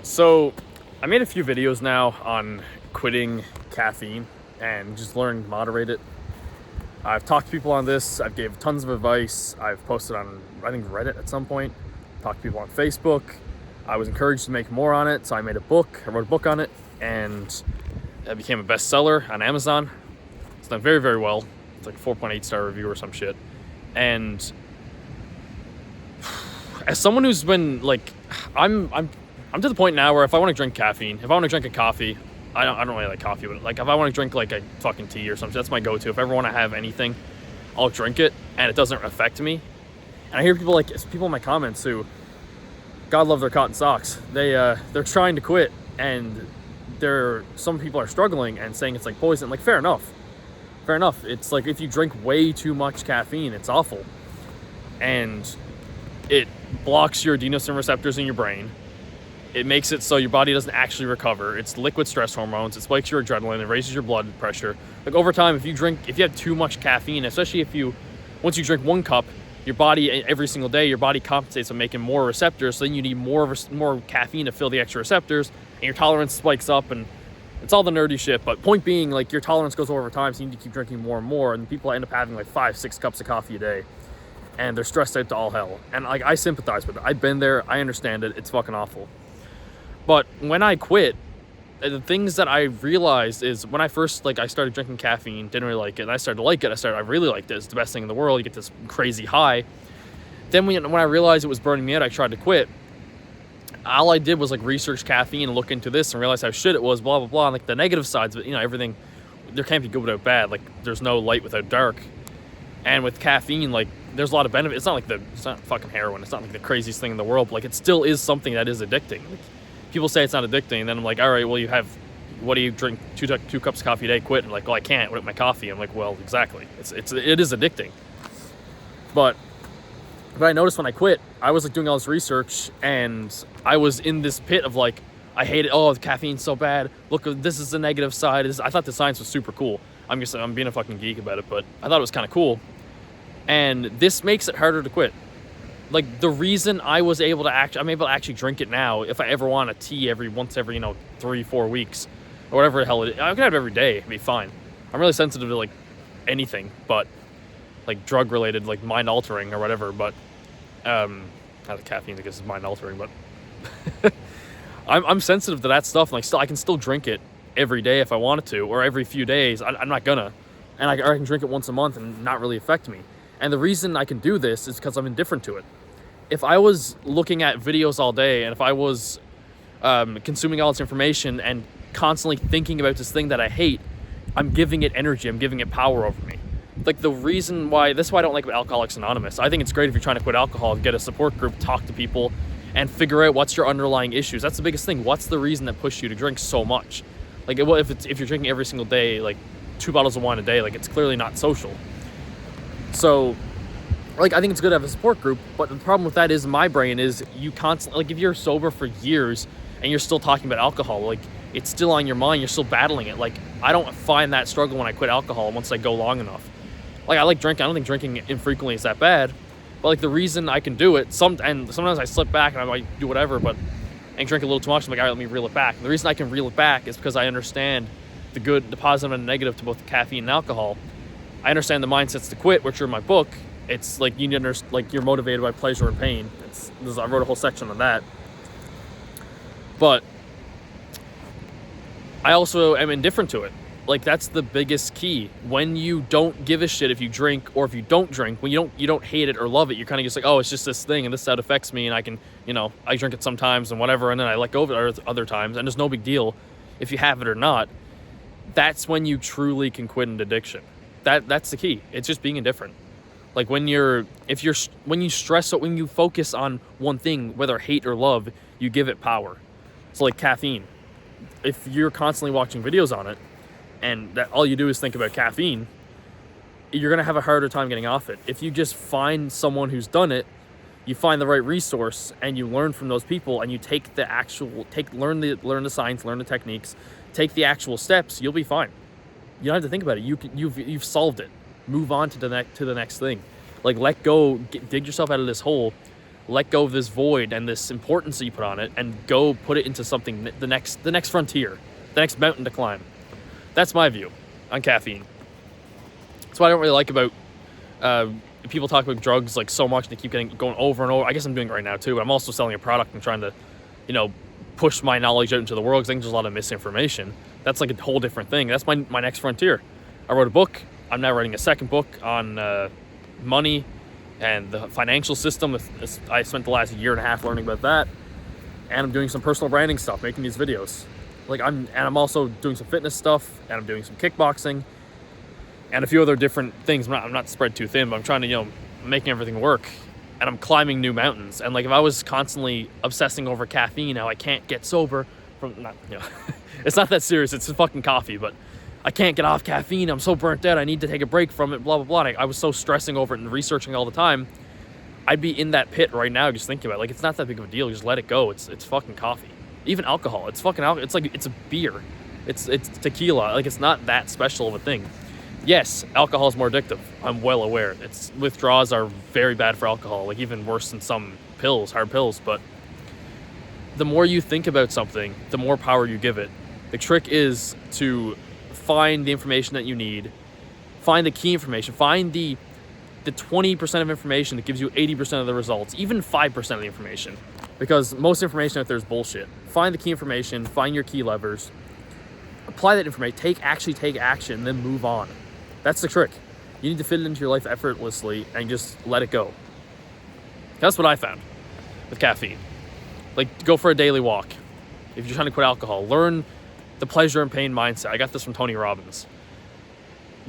So, I made a few videos now on quitting caffeine and just learning to moderate it. I've talked to people on this. I've gave tons of advice. I've posted on, I think, Reddit at some point. Talked to people on Facebook. I was encouraged to make more on it, so I made a book. I wrote a book on it, and it became a bestseller on Amazon. It's done very, very well. It's like a 4.8 star review or some shit. And as someone who's been like, I'm to the point now where if I want to drink caffeine, if I want to drink a coffee, I don't really like coffee, but like if I want to drink like a fucking tea or something, that's my go-to. If I ever want to have anything, I'll drink it and it doesn't affect me. And I hear people in my comments who, God love their cotton socks. They're trying to quit, and some people are struggling and saying it's like poison. Like, fair enough. It's like if you drink way too much caffeine, it's awful. And it blocks your adenosine receptors in your brain. It makes it so your body doesn't actually recover. It's liquid stress hormones. It spikes your adrenaline. It raises your blood pressure. Like, over time, if you have too much caffeine, especially once you drink one cup, your body every single day, your body compensates by making more receptors. So then you need more caffeine to fill the extra receptors, and your tolerance spikes up, and it's all the nerdy shit. But point being, like, your tolerance goes over time, so you need to keep drinking more and more. And people end up having like 5-6 cups of coffee a day, and they're stressed out to all hell. And like, I sympathize with it. I've been there. I understand it. It's fucking awful. But when I quit, the things that I realized is when I first, I started drinking caffeine, didn't really like it, and I started to like it. I really liked it. It's the best thing in the world. You get this crazy high. Then when I realized it was burning me out, I tried to quit. All I did was research caffeine and look into this and realize how shit it was, blah, blah, blah. And like the negative sides of it, everything, there can't be good without bad. Like, there's no light without dark. And with caffeine, there's a lot of benefit. It's not fucking heroin. It's not like the craziest thing in the world, but it still is something that is addicting. People say it's not addicting, and then I'm like, all right, well, what do you drink? Two cups of coffee a day, quit? And well, I can't without my coffee. I'm like, well, exactly. It is addicting. But I noticed when I quit, I was doing all this research, and I was in this pit of I hate it. Oh, the caffeine's so bad. Look, this is the negative side. I thought the science was super cool. I'm being a fucking geek about it, but I thought it was kind of cool. And this makes it harder to quit. The reason I'm able to actually drink it now, if I ever want a tea once every 3-4 weeks, or whatever the hell it is. I can have it every day, it'd be fine. I'm really sensitive to anything, but drug related, mind altering or whatever, but not the caffeine, I guess, is mind altering, but I'm sensitive to that stuff, and I can still drink it every day if I wanted to, or every few days. I'm not gonna, and I can drink it once a month and not really affect me. And the reason I can do this is because I'm indifferent to it. If I was looking at videos all day, and if I was consuming all this information and constantly thinking about this thing that I hate, I'm giving it energy. I'm giving it power over me. The reason why, this is why I don't like Alcoholics Anonymous. I think it's great if you're trying to quit alcohol, get a support group, talk to people, and figure out what's your underlying issues. That's the biggest thing. What's the reason that pushed you to drink so much? If you're drinking every single day, 2 bottles of wine a day, it's clearly not social. So, I think it's good to have a support group, but the problem with that is my brain is you constantly, if you're sober for years and you're still talking about alcohol, it's still on your mind, you're still battling it. I don't find that struggle when I quit alcohol once I go long enough. I like drinking. I don't think drinking infrequently is that bad, but the reason I can do it, and sometimes I slip back and I might do whatever, and drink a little too much, I'm like, all right, let me reel it back. And the reason I can reel it back is because I understand the positive and negative to both caffeine and alcohol. I understand the mindsets to quit, which are in my book. It's you're motivated by pleasure and pain. I wrote a whole section on that. But I also am indifferent to it. That's the biggest key. When you don't give a shit if you drink or if you don't drink, when you don't hate it or love it, you're kind of just oh, it's just this thing and this is how it affects me, and I can, I drink it sometimes and whatever, and then I let go of it other times, and there's no big deal if you have it or not. That's when you truly can quit an addiction. That's the key. It's just being indifferent. When you stress it, when you focus on one thing, whether hate or love, you give it power. So caffeine, if you're constantly watching videos on it and that all you do is think about caffeine, you're going to have a harder time getting off it. If you just find someone who's done it, you find the right resource and you learn from those people, and you learn the science, learn the techniques, take the actual steps, you'll be fine. You don't have to think about it. You've solved it. Move on to the next thing. Dig yourself out of this hole. let go of this void and this importance that you put on it and go put it into something, the next frontier, the next mountain to climb. That's my view on caffeine. That's what I don't really like about people talk about drugs like so much, and they keep going over and over. I guess I'm doing it right now too, but I'm also selling a product and trying to, push my knowledge out into the world, because I think there's a lot of misinformation. That's like a whole different thing. That's my next frontier. I wrote a book. I'm now writing a second book on money and the financial system. I spent the last year and a half learning about that, and I'm doing some personal branding stuff, making these videos. I'm also doing some fitness stuff, and I'm doing some kickboxing, and a few other different things. I'm not spread too thin, but I'm trying to, making everything work, and I'm climbing new mountains. And if I was constantly obsessing over caffeine, how I can't get sober from, it's not that serious. It's fucking coffee, but I can't get off caffeine. I'm so burnt out. I need to take a break from it, blah, blah, blah. I was so stressing over it and researching all the time. I'd be in that pit right now just thinking about it. It's not that big of a deal. Just let it go. It's fucking coffee. Even alcohol. It's fucking alcohol. It's a beer. It's tequila. It's not that special of a thing. Yes, alcohol is more addictive. I'm well aware. Withdrawals are very bad for alcohol, even worse than some pills, hard pills. But the more you think about something, the more power you give it. The trick is to find the information that you need, find the key information, find the 20% of information that gives you 80% of the results, even 5% of the information, because most information out there is bullshit. Find the key information, find your key levers, apply that information, take action, then move on. That's the trick. You need to fit it into your life effortlessly and just let it go. That's what I found with caffeine. Go for a daily walk. If you're trying to quit alcohol, learn the pleasure and pain mindset. I got this from Tony Robbins.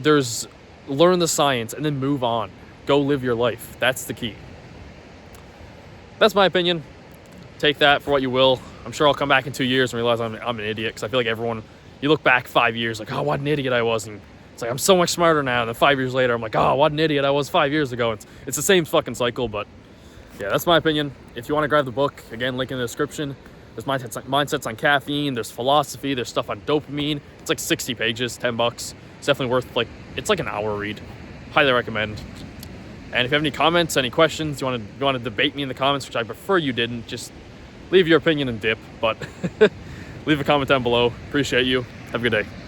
Learn the science and then move on. Go live your life. That's the key. That's my opinion. Take that for what you will. I'm sure I'll come back in 2 years and realize I'm an idiot, because I feel like everyone, you look back 5 years oh, what an idiot I was. And it's I'm so much smarter now. And then 5 years later, I'm oh, what an idiot I was 5 years ago. It's the same fucking cycle, but yeah, that's my opinion. If you want to grab the book, again, link in the description. There's mindsets on caffeine. There's philosophy. There's stuff on dopamine. It's 60 pages, $10. It's definitely worth it's an hour read. Highly recommend. And if you have any comments, any questions, you want to debate me in the comments, which I prefer you didn't, just leave your opinion and dip. But leave a comment down below. Appreciate you. Have a good day.